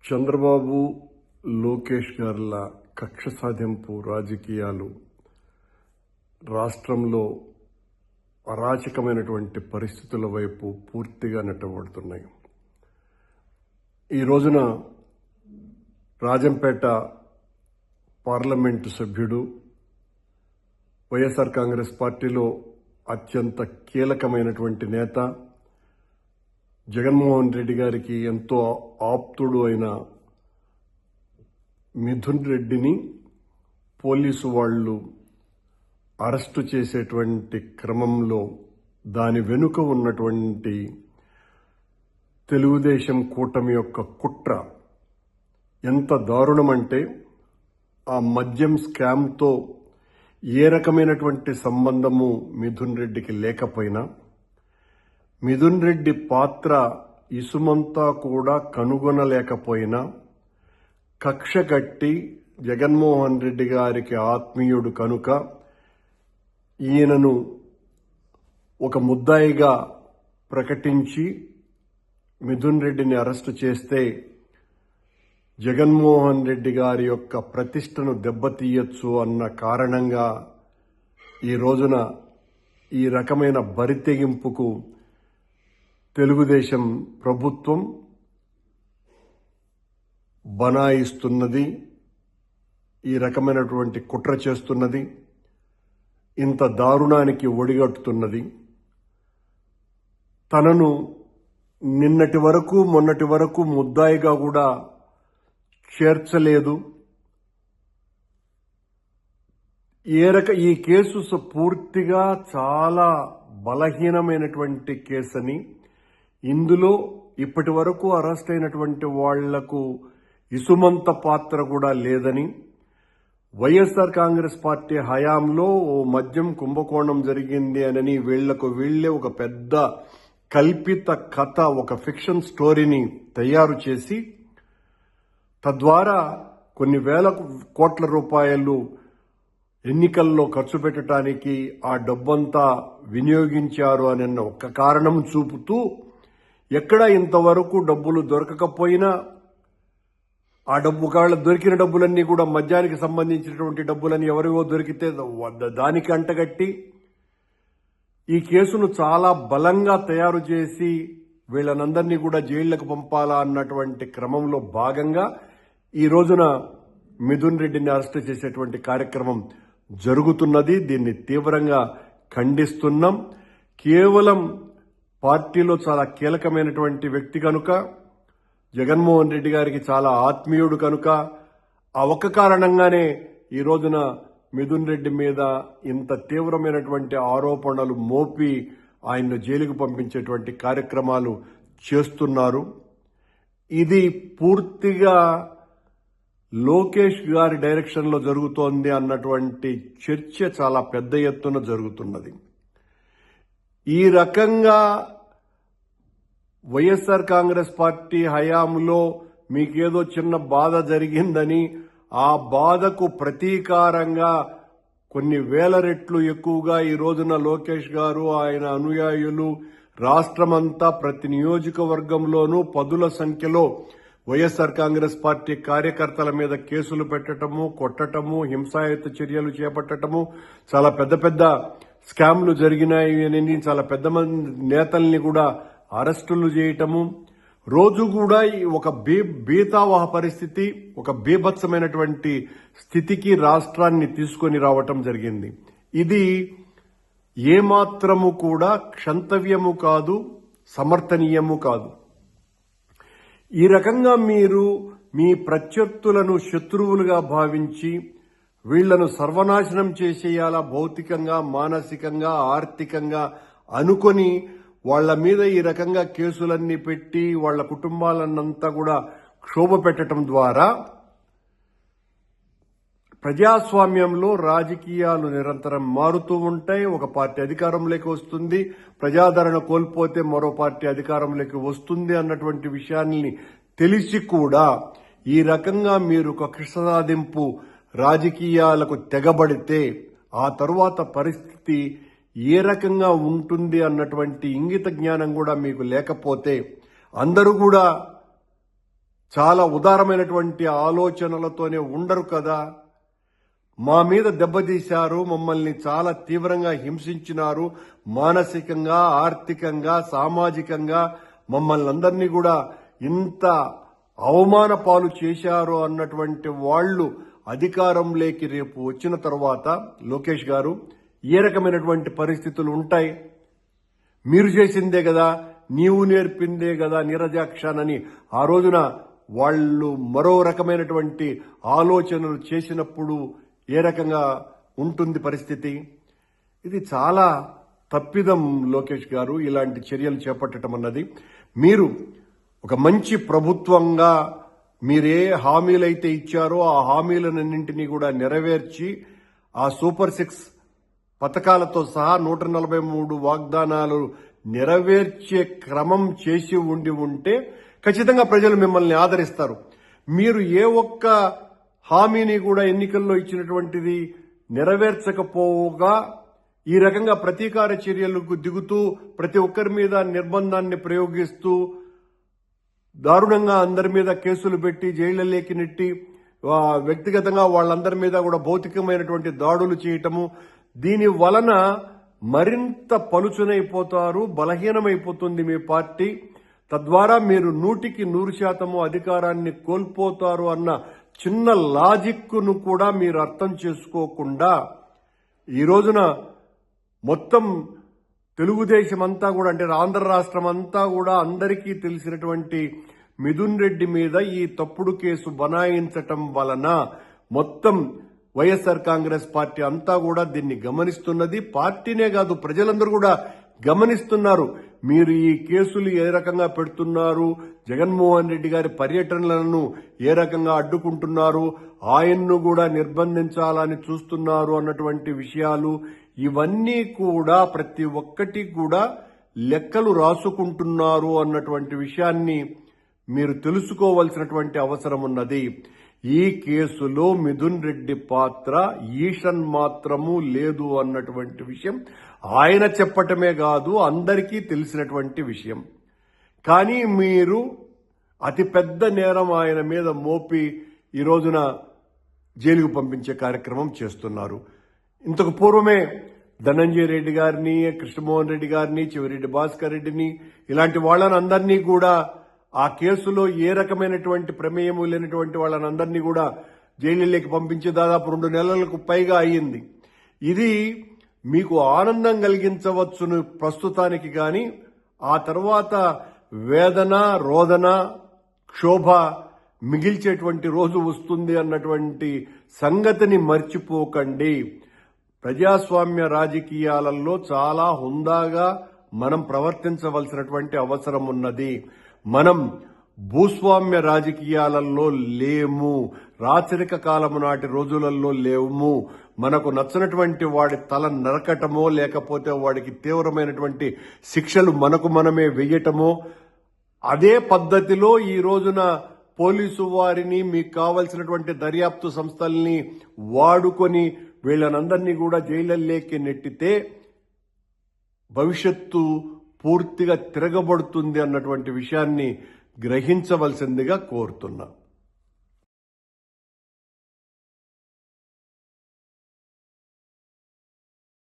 చంద్రబాబు లోకేష్ గార్ల కక్ష సాధింపు రాజకీయాలు రాష్ట్రంలో అరాచకమైనటువంటి పరిస్థితుల వైపు పూర్తిగా నెట్టబడుతున్నాయి. ఈ రోజున రాజంపేట పార్లమెంటు సభ్యుడు, వైఎస్ఆర్ కాంగ్రెస్ పార్టీలో అత్యంత కీలకమైనటువంటి నేత, జగన్మోహన్ రెడ్డి గారికి ఎంతో ఆప్తుడు అయిన మిథున్ రెడ్డిని పోలీసు వాళ్ళు అరెస్టు చేసేటువంటి క్రమంలో దాని వెనుక ఉన్నటువంటి తెలుగుదేశం కూటమి యొక్క కుట్ర ఎంత దారుణమంటే, ఆ మద్యం స్కామ్తో ఏ రకమైనటువంటి సంబంధము మిథున్ రెడ్డికి లేకపోయినా, మిథున్ రెడ్డి పాత్ర ఇసుమంతా కూడా కనుగొనలేకపోయినా, కక్ష కట్టి జగన్మోహన్ రెడ్డి గారికి ఆత్మీయుడు కనుక ఈయనను ఒక ముద్దాయిగా ప్రకటించి మిథున్ రెడ్డిని అరెస్టు చేస్తే జగన్మోహన్ రెడ్డి గారి యొక్క ప్రతిష్టను దెబ్బతీయచ్చు అన్న కారణంగా ఈ రోజున ఈ రకమైన బరితెగింపుకు తెలుగుదేశం ప్రభుత్వం బనాయిస్తున్నది, ఈ రకమైనటువంటి కుట్ర చేస్తున్నది, ఇంత దారుణానికి ఒడిగట్టుతున్నది. తనను నిన్నటి వరకు మొన్నటి వరకు ముద్దాయిగా కూడా చేర్చలేదు. ఈ కేసు పూర్తిగా చాలా బలహీనమైనటువంటి కేసని, ఇందులో ఇప్పటి వరకు అరెస్ట్ అయినటువంటి వాళ్లకు ఇసుమంత పాత్ర కూడా లేదని, వైఎస్ఆర్ కాంగ్రెస్ పార్టీ హయాంలో ఓ మద్యం కుంభకోణం జరిగింది అని వీళ్లే ఒక పెద్ద కల్పిత కథ, ఒక ఫిక్షన్ స్టోరీని తయారు చేసి తద్వారా కొన్ని వేల కోట్ల రూపాయలు ఎన్నికల్లో ఖర్చు పెట్టడానికి ఆ డబ్బంతా వినియోగించారు అనే ఒక కారణం చూపుతూ, ఎక్కడ ఇంతవరకు డబ్బులు దొరకకపోయినా ఆ డబ్బు ఒకవేళ దొరికిన డబ్బులన్నీ కూడా మద్యానికి సంబంధించినటువంటి డబ్బులని ఎవరివో దొరికితే దానికి అంటగట్టి ఈ కేసును చాలా బలంగా తయారు చేసి వీళ్ళనందరినీ కూడా జైళ్లకు పంపాలా అన్నటువంటి క్రమంలో భాగంగా ఈ రోజున మిథున్ రెడ్డిని అరెస్టు చేసేటువంటి కార్యక్రమం జరుగుతున్నది. దీన్ని తీవ్రంగా ఖండిస్తున్నాం. కేవలం పార్టీలో చాలా కీలకమైనటువంటి వ్యక్తి కనుక, జగన్మోహన్ రెడ్డి గారికి చాలా ఆత్మీయుడు కనుక, ఆ ఒక్క కారణంగానే ఈ రోజున మిథున్ రెడ్డి మీద ఇంత తీవ్రమైనటువంటి ఆరోపణలు మోపి ఆయన్ను జైలుకు పంపించేటువంటి కార్యక్రమాలు చేస్తున్నారు. ఇది పూర్తిగా లోకేష్ గారి డైరెక్షన్లో జరుగుతోంది అన్నటువంటి చర్చ చాలా పెద్ద ఎత్తున జరుగుతున్నది. ఈ రకంగా వైఎస్ఆర్ కాంగ్రెస్ పార్టీ హయాంలో మీకేదో చిన్న బాధ జరిగిందని, ఆ బాధకు ప్రతీకారంగా కొన్ని వేల రెట్లు ఎక్కువగా ఈ రోజున లోకేష్ గారు, ఆయన అనుయాయులు రాష్ట్రమంతా ప్రతి నియోజకవర్గంలోనూ పదుల సంఖ్యలో వైఎస్ఆర్ కాంగ్రెస్ పార్టీ కార్యకర్తల మీద కేసులు పెట్టడము, కొట్టడము, హింసాయుత చర్యలు చేపట్టడము, చాలా పెద్ద పెద్ద స్కామ్లు జరిగినాయని చాలా పెద్ద మంది నేతల్ని కూడా అరెస్టులు చేయటము, రోజు కూడా ఒక బీతావహ పరిస్థితి, ఒక బీభత్సమైనటువంటి స్థితికి రాష్ట్రాన్ని తీసుకొని రావటం జరిగింది. ఇది ఏమాత్రము కూడా క్షంతవ్యము కాదు, సమర్థనీయము కాదు. ఈ రకంగా మీరు మీ ప్రత్యర్థులను శత్రువులుగా భావించి వీళ్లను సర్వనాశనం చేసేయాలా, భౌతికంగా, మానసికంగా, ఆర్థికంగా అనుకొని వాళ్ల మీద ఈ రకంగా కేసులన్నీ పెట్టి వాళ్ల కుటుంబాలన్నంతా కూడా క్షోభ పెట్టడం ద్వారా ప్రజాస్వామ్యంలో రాజకీయాలు నిరంతరం మారుతూ ఉంటాయి. ఒక పార్టీ అధికారంలోకి వస్తుంది, ప్రజాదరణ కోల్పోతే మరో పార్టీ అధికారంలోకి వస్తుంది అన్నటువంటి విషయాన్ని తెలిసి కూడా ఈ రకంగా మీరు కక్ష సాధింపు రాజకీయాలకు తెగబడితే ఆ తరువాత పరిస్థితి ఏ రకంగా ఉంటుంది అన్నటువంటి ఇంగిత జ్ఞానం కూడా మీకు లేకపోతే అందరూ కూడా చాలా ఉదారమైనటువంటి ఆలోచనలతోనే ఉండరు కదా. మా మీద దెబ్బతీశారు, మమ్మల్ని చాలా తీవ్రంగా హింసించినారు, మానసికంగా, ఆర్థికంగా, సామాజికంగా మమ్మల్ని అందరినీ కూడా ఇంత అవమాన పాలు చేశారు అన్నటువంటి వాళ్ళు అధికారంలోకి రేపు వచ్చిన తర్వాత లోకేష్ గారు ఏ రకమైనటువంటి పరిస్థితులు ఉంటాయి? మీరు చేసిందే కదా, నీవు నేర్పిందే కదా నీరజాక్షానని ఆ రోజున వాళ్ళు మరో రకమైనటువంటి ఆలోచనలు చేసినప్పుడు ఏ రకంగా ఉంటుంది పరిస్థితి? ఇది చాలా తప్పిదం లోకేష్ గారు ఇలాంటి చర్యలు చేపట్టడం అన్నది. మీరు ఒక మంచి ప్రభుత్వంగా మీరే హామీలైతే ఇచ్చారో ఆ హామీలన్నింటినీ కూడా నెరవేర్చి ఆ సూపర్ 6 పథకాలతో సహా 143 వాగ్దానాలు నెరవేర్చే క్రమం చేసి ఉంటే ఖచ్చితంగా ప్రజలు మిమ్మల్ని ఆదరిస్తారు. మీరు ఏ ఒక్క హామీని కూడా ఎన్నికల్లో ఇచ్చినటువంటిది నెరవేర్చకపోగా ఈ రకంగా ప్రతీకార చర్యలకు దిగుతూ ప్రతి ఒక్కరి మీద నిర్బంధాన్ని ప్రయోగిస్తూ దారుణంగా అందరి మీద కేసులు పెట్టి జైళ్లలోకి నెట్టి వ్యక్తిగతంగా వాళ్ళందరి మీద కూడా భౌతికమైనటువంటి దాడులు చేయటము, దీని వలన మరింత పలుచునైపోతారు, బలహీనమైపోతుంది మీ పార్టీ. తద్వారా మీరు 100% అధికారాన్ని కోల్పోతారు అన్న చిన్న లాజిక్ను కూడా మీరు అర్థం చేసుకోకుండా ఈ రోజున మొత్తం తెలుగుదేశం అంతా కూడా, అంటే ఆంధ్ర రాష్ట్రం అంతా కూడా అందరికీ తెలిసినటువంటి మిథున్ రెడ్డి మీద ఈ తప్పుడు కేసు బనాయించటం వలన మొత్తం వైఎస్ఆర్ కాంగ్రెస్ పార్టీ అంతా కూడా దీన్ని గమనిస్తున్నది. పార్టీనే కాదు, ప్రజలందరూ కూడా గమనిస్తున్నారు. మీరు ఈ కేసులు ఏ రకంగా పెడుతున్నారు, జగన్మోహన్ రెడ్డి గారి పర్యటనలను ఏ రకంగా అడ్డుకుంటున్నారు, ఆయన్ను కూడా నిర్బంధించాలని చూస్తున్నారు అన్నటువంటి విషయాలు, ఇవన్నీ కూడా ప్రతి ఒక్కటి కూడా లెక్కలు రాసుకుంటున్నారు అన్నటువంటి విషయాన్ని మీరు తెలుసుకోవాల్సినటువంటి అవసరం ఉన్నది. ఈ కేసులో మిథున్ రెడ్డి పాత్ర ఈషన్ మాత్రము లేదు అన్నటువంటి విషయం ఆయన చెప్పటమే కాదు, అందరికీ తెలిసినటువంటి విషయం. కానీ మీరు అతిపెద్ద నేరం ఆయన మీద మోపి ఈ రోజున జైలుకు పంపించే కార్యక్రమం చేస్తున్నారు. ఇంతకు పూర్వమే ధనంజయ రెడ్డి గారిని, కృష్ణమోహన్ రెడ్డి గారిని, చెవిరెడ్డి భాస్కర్ రెడ్డిని, ఇలాంటి వాళ్ళని అందరినీ కూడా ఆ కేసులో ఏ రకమైనటువంటి ప్రమేయము లేనటువంటి వాళ్ళని అందరినీ కూడా జైలులోకి పంపించి దాదాపు 2 నెలలకు పైగా అయ్యింది. ఇది మీకు ఆనందం కలిగించవచ్చును ప్రస్తుతానికి, కానీ ఆ తర్వాత వేదన, రోదన, క్షోభ మిగిల్చేటువంటి రోజు వస్తుంది అన్నటువంటి సంగతిని మర్చిపోకండి. ప్రజాస్వామ్య రాజకీయాలలో చాలా హుందాగా మనం ప్రవర్తించవలసినటువంటి అవసరం ఉన్నది. మనం భూస్వామ్య రాజకీయాలలో లేము, రాచరిక కాలము నాటి రోజులలో లేము. మనకు నచ్చినటువంటి వాడి తల నరకటమో లేకపోతే వాడికి తీవ్రమైనటువంటి శిక్షలు మనకు మనమే వెయ్యటమో, అదే పద్ధతిలో ఈ రోజున పోలీసు వారిని, మీకు కావలసినటువంటి దర్యాప్తు సంస్థల్ని వాడుకొని వీళ్ళనందరినీ కూడా జైళ్లలోకి నెట్టితే భవిష్యత్తు పూర్తిగా తిరగబడుతుంది అన్నటువంటి విషయాన్ని గ్రహించవలసిందిగా కోరుతున్నా.